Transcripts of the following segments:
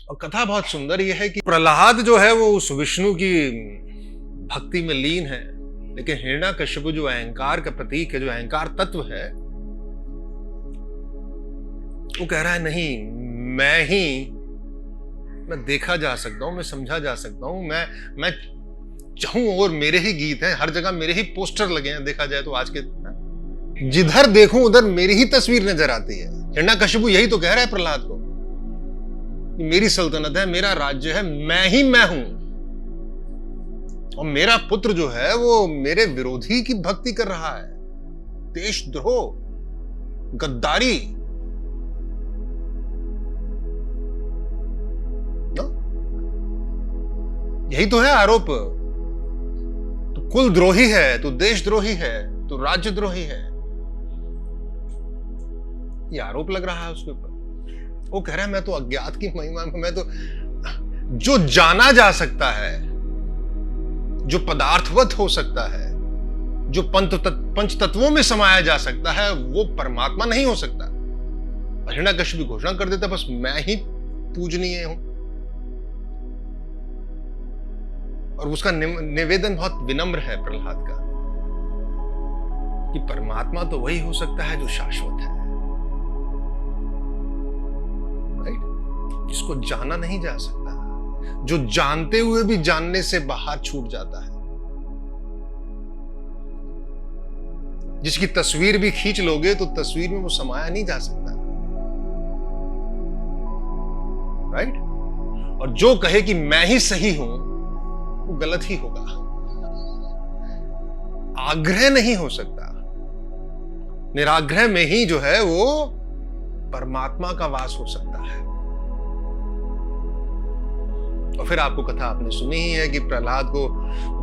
और कथा बहुत सुंदर यह है कि प्रहलाद जो है वो उस विष्णु की भक्ति में लीन है, लेकिन हिरण्यकश्यप जो अहंकार का प्रतीक है, जो अहंकार तत्व है, वो कह रहा है नहीं, मैं देखा जा सकता हूं, मैं समझा जा सकता हूं, मैं चाहूं और मेरे ही गीत हैं, हर जगह मेरे ही पोस्टर लगे हैं। देखा जाए तो आज के जिधर देखूं उधर मेरी ही तस्वीर नजर आती है। हिरण्यकश्यप यही तो कह रहा है प्रहलाद को, मेरी सल्तनत है, मेरा राज्य है, मैं ही मैं हूं, और मेरा पुत्र जो है वो मेरे विरोधी की भक्ति कर रहा है, देशद्रोह, गद्दारी। यही तो है आरोप। तो कुलद्रोही है, तो देशद्रोही है, तो राज्यद्रोही है, ये आरोप लग रहा है उसके ऊपर। वो कह रहा है मैं तो अज्ञात की महिमा में, मैं तो जो जाना जा सकता है, जो पदार्थवत हो सकता है, जो पंच तत्वों में समाया जा सकता है, वो परमात्मा नहीं हो सकता। हिरण्यकश्यप घोषणा कर देता बस मैं ही पूजनीय हूं। और उसका निवेदन बहुत विनम्र है प्रहलाद का कि परमात्मा तो वही हो सकता है जो शाश्वत है, राइट? जिसको जाना नहीं जा सकता, जो जानते हुए भी जानने से बाहर छूट जाता है, जिसकी तस्वीर भी खींच लोगे तो तस्वीर में वो समाया नहीं जा सकता, राइट? और जो कहे कि मैं ही सही हूं वो गलत ही होगा। आग्रह नहीं हो सकता, निराग्रह में ही जो है वो परमात्मा का वास हो सकता है। और फिर आपको कथा आपने सुनी ही है कि प्रहलाद को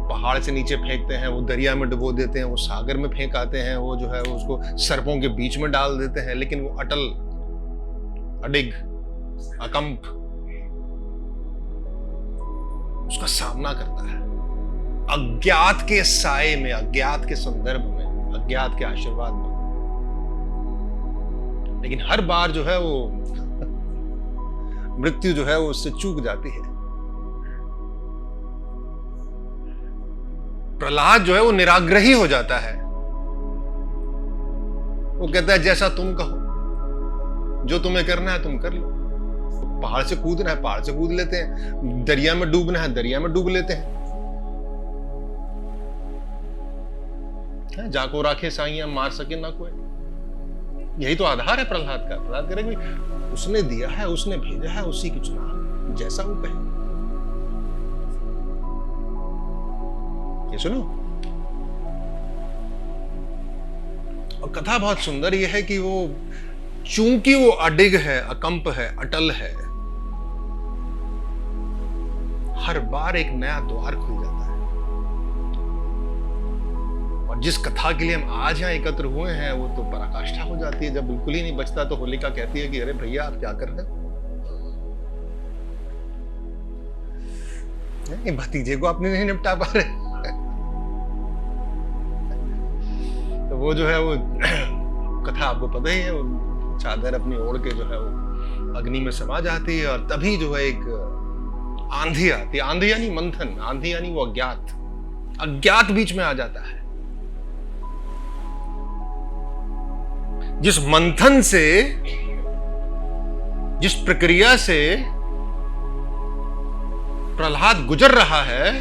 पहाड़ से नीचे फेंकते हैं, वो दरिया में डुबो देते हैं, वो सागर में फेंक आते हैं, वो जो है उसको सर्पों के बीच में डाल देते हैं, लेकिन वो अटल, अडिग, अकंप उसका सामना करता है, अज्ञात के साए में, अज्ञात के संदर्भ में, अज्ञात के आशीर्वाद में। लेकिन हर बार जो है वो मृत्यु जो है वो उससे चूक जाती है। प्रहलाद जो है वो निराग्रही हो जाता है। वो कहता है जैसा तुम कहो, जो तुम्हें करना है तुम कर लो। पहाड़ से कूदना है पहाड़ से कूद लेते हैं, दरिया में डूबना है दरिया में डूब लेते हैं। जाको राखे साइयां मार सके ना कोई, यही तो आधार है प्रहलाद का। प्रहलाद कह रहे कि उसने दिया है, उसने भेजा है, उसी की चुना, जैसा वो कहे। ये सुनो, और कथा बहुत सुंदर यह है कि वो चूंकि वो अडिग है, अकंप है, अटल है, हर बार एक नया द्वार खुल जाता है। और जिस कथा के लिए हम आज यहां एकत्र हुए हैं वो तो पराकाष्ठा हो जाती है। जब बिल्कुल ही नहीं बचता तो होलिका कहती है कि अरे भैया आप क्या कर रहे हो, भतीजे को आपने नहीं निपटा पा रहे। तो वो जो है वो कथा आपको पता ही है, वो चादर अपनी ओढ़ के जो है वो अग्नि में समा जाती है, और तभी जो है एक आंधी आती है। आंधी यानी मंथन, आंधी यानी वो अज्ञात बीच में आ जाता है। जिस मंथन से, जिस प्रक्रिया से प्रहलाद गुजर रहा है,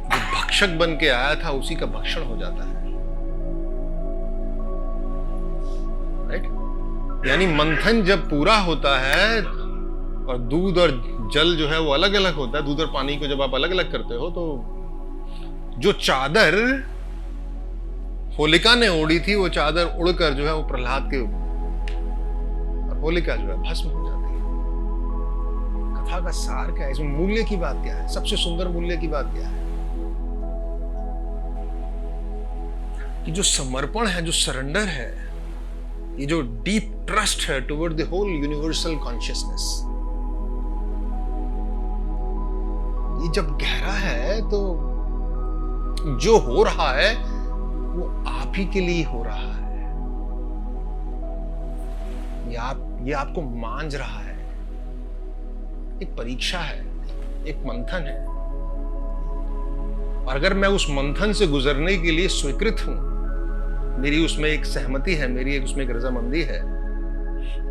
जो भक्षक बन के आया था उसी का भक्षण हो जाता है, राइट? यानी मंथन जब पूरा होता है और दूध और जल जो है वो अलग अलग होता है, दूध और पानी को जब आप अलग अलग करते हो, तो जो चादर होलिका ने ओढ़ी थी वो चादर उड़कर जो है वो प्रहलाद के ऊपर, और होलिका जो है भस्म हो जाती है। कथा का सार क्या है, इसमें मूल्य की बात क्या है, सबसे सुंदर मूल्य की बात क्या है कि जो समर्पण है, जो सरेंडर है, ये जो डीप ट्रस्ट है toward the whole universal consciousness, ये जब गहरा है तो जो हो रहा है वो ही के लिए हो रहा है। ये आपको मांझ रहा है। एक परीक्षा है, एक मंथन है। और अगर मैं उस मंथन से गुजरने के लिए स्वीकृत हूं, मेरी उसमें एक सहमति है, मेरी उसमें एक रजामंदी है,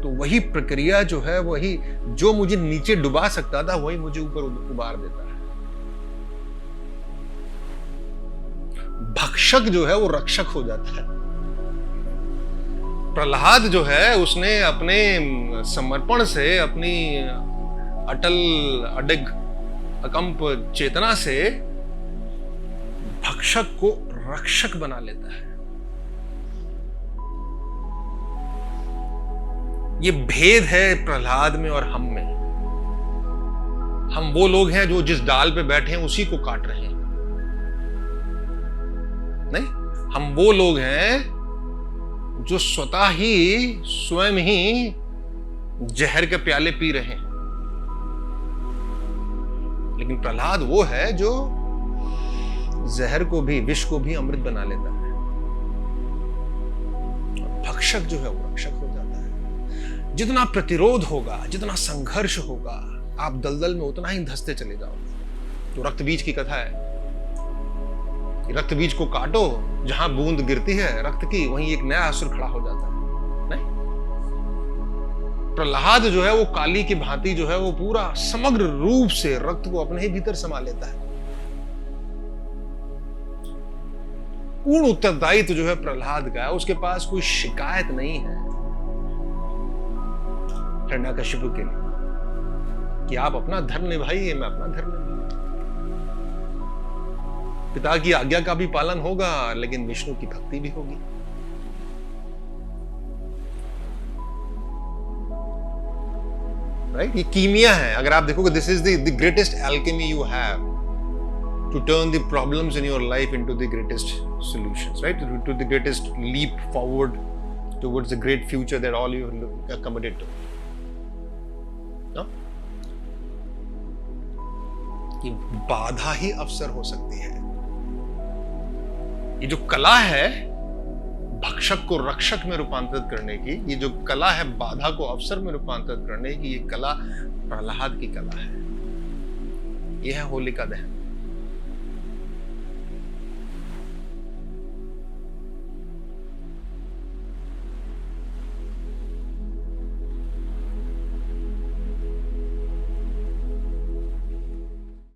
तो वही प्रक्रिया जो है, वही जो मुझे नीचे डुबा सकता था, वही मुझे ऊपर उबार देता है। भक्षक जो है वो रक्षक हो जाता है। प्रहलाद जो है उसने अपने समर्पण से, अपनी अटल अडिग अकंप चेतना से भक्षक को रक्षक बना लेता है। ये भेद है प्रहलाद में और हम में। हम वो लोग हैं जो जिस डाल पे बैठे हैं उसी को काट रहे हैं। नहीं, हम वो लोग हैं जो स्वतः ही स्वयं ही जहर के प्याले पी रहे हैं। लेकिन प्रहलाद वो है जो जहर को भी, विष को भी अमृत बना लेता है। और भक्षक जो है वो रक्षक हो जाता है। जितना प्रतिरोध होगा, जितना संघर्ष होगा, आप दलदल में उतना ही धंसते चले जाओगे। तो रक्त बीज की कथा है, रक्त बीज को काटो, जहां बूंद गिरती है रक्त की, वहीं एक नया असुर खड़ा हो जाता है। नहीं, प्रहलाद जो है वो काली की भांति जो है वो पूरा समग्र रूप से रक्त को अपने ही भीतर समा लेता है। पूर्ण उत्तरदायित्व जो है प्रहलाद का, उसके पास कोई शिकायत नहीं है हिरण्यकशिपु के लिए कि आप अपना धर्म निभाइए, मैं अपना धर्म निभाऊंगा। पिता की आज्ञा का भी पालन होगा, लेकिन विष्णु की भक्ति भी होगी। राइट, ये कीमिया है। अगर आप देखोगे, this is the greatest alchemy you have to turn the problems in your life into the greatest solutions, right? To the greatest leap forward towards the great future that all you are committed to. No? कि बाधा ही अवसर हो सकती है। ये जो कला है भक्षक को रक्षक में रूपांतरित करने की, ये जो कला है बाधा को अवसर में रूपांतरित करने की, ये कला प्रहलाद की कला है। यह है होलिका दहन।